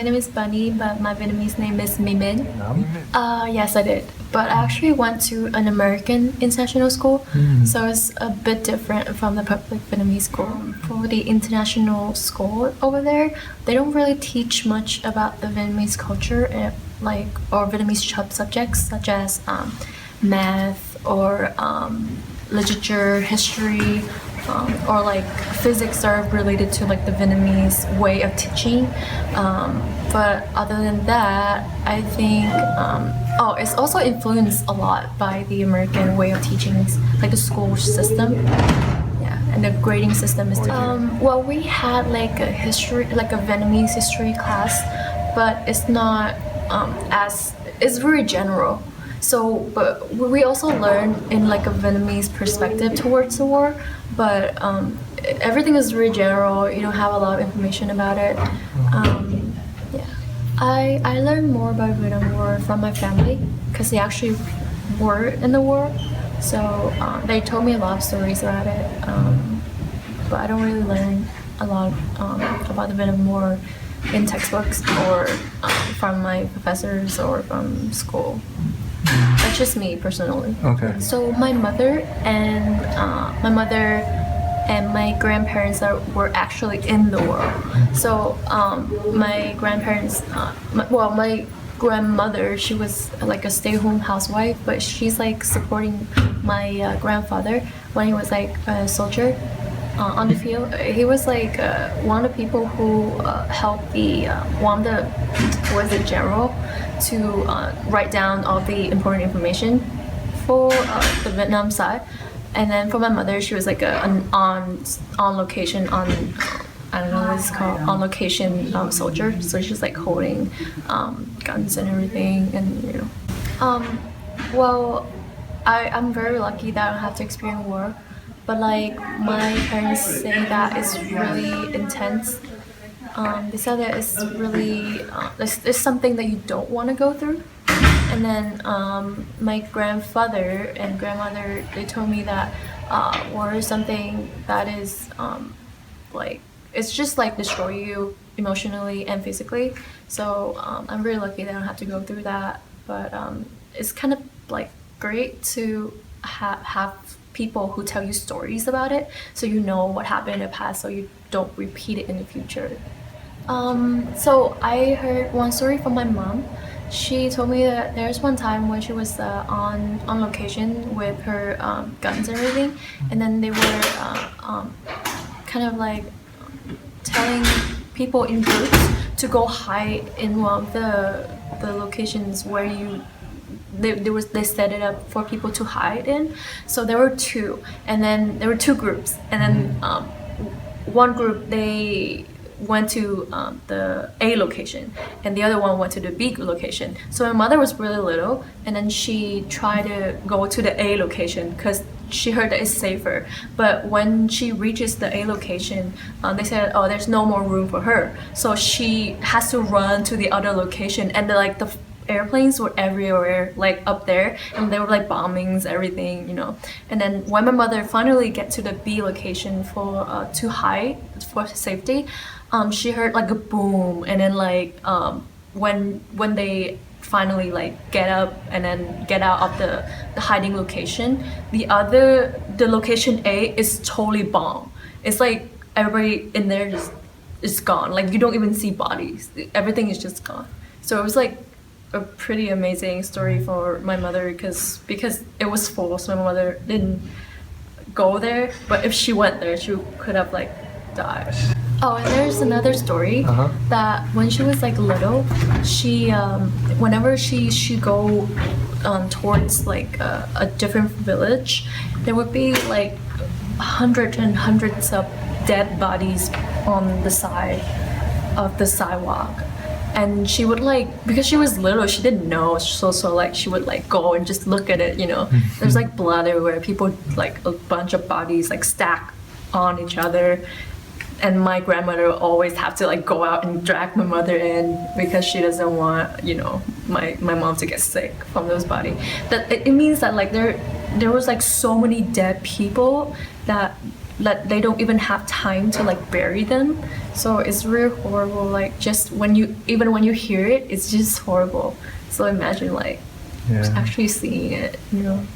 my name is Bunny, but my Vietnamese name is Mimin. Nam. Yes, I did. But I actually went to an American international school, so it's a bit different from the public Vietnamese school. For the international school over there, they don't really teach much about the Vietnamese culture, or Vietnamese subjects such as math or literature, history, or like physics are related to like the Vietnamese way of teaching. But other than that, I think it's also influenced a lot by the American way of teaching, like the school system. Yeah, and the grading system is different. Well, we had like a Vietnamese history class, but it's not it's very general. So, but we also learn in like a Vietnamese perspective towards the war, but everything is very general. You don't have a lot of information about it. Yeah, I learned more about Vietnam War from my family because they actually were in the war, so they told me a lot of stories about it. But I don't really learn a lot about the Vietnam War in textbooks or from my professors or from school. That's just me personally. Okay. So my mother and my grandparents were actually in the war. So my grandparents, my grandmother, she was like a stay-at-home housewife, but she's like supporting my grandfather when he was like a soldier on the field. He was like one of the people who helped one of the general to write down all the important information for the Vietnam side. And then for my mother, she was like an on location I don't know what it's called, on location soldier. So she's like holding guns and everything, and you know. Well, I'm very lucky that I don't have to experience war, but like my parents say that it's really intense. They said that it's really it's something that you don't want to go through. And then my grandfather and grandmother, they told me that war is something that is like, it's just like destroy you emotionally and physically. So I'm really lucky that I don't have to go through that. But it's kind of like great to have people who tell you stories about it, so you know what happened in the past, so you don't repeat it in the future. So I heard one story from my mom. She told me that there's one time when she was on location with her guns and everything, and then they were kind of like telling people in groups to go hide in one of the locations where they set it up for people to hide in. So there were two, and then there were two groups, and then one group, they went to the A location, and the other one went to the B location. So my mother was really little, and then she tried to go to the A location because she heard that it's safer. But when she reaches the A location, they said, oh, there's no more room for her. So she has to run to the other location, and the airplanes were everywhere, like up there, and they were like bombings, everything, you know. And then when my mother finally get to the B location for to hide for safety, she heard like a boom, and then like when they finally like get up and then get out of the hiding location, the location A is totally bombed. It's like everybody in there just is gone. Like you don't even see bodies. Everything is just gone. So it was like a pretty amazing story for my mother because it was full, so my mother didn't go there. But if she went there, she could have like died. Oh, and there's another story that when she was like little, she whenever she go towards like a different village, there would be like hundreds and hundreds of dead bodies on the side of the sidewalk. And she would like, because she was little, she didn't know, so like she would like go and just look at it, you know. There's like blood everywhere, people, like a bunch of bodies like stacked on each other. And my grandmother always have to like go out and drag my mother in because she doesn't want, you know, my mom to get sick from those bodies. That it means that like there was like so many dead people that they don't even have time to like bury them. So it's really horrible. Like just when you hear it, it's just horrible. So imagine like Yeah. actually seeing it, you know.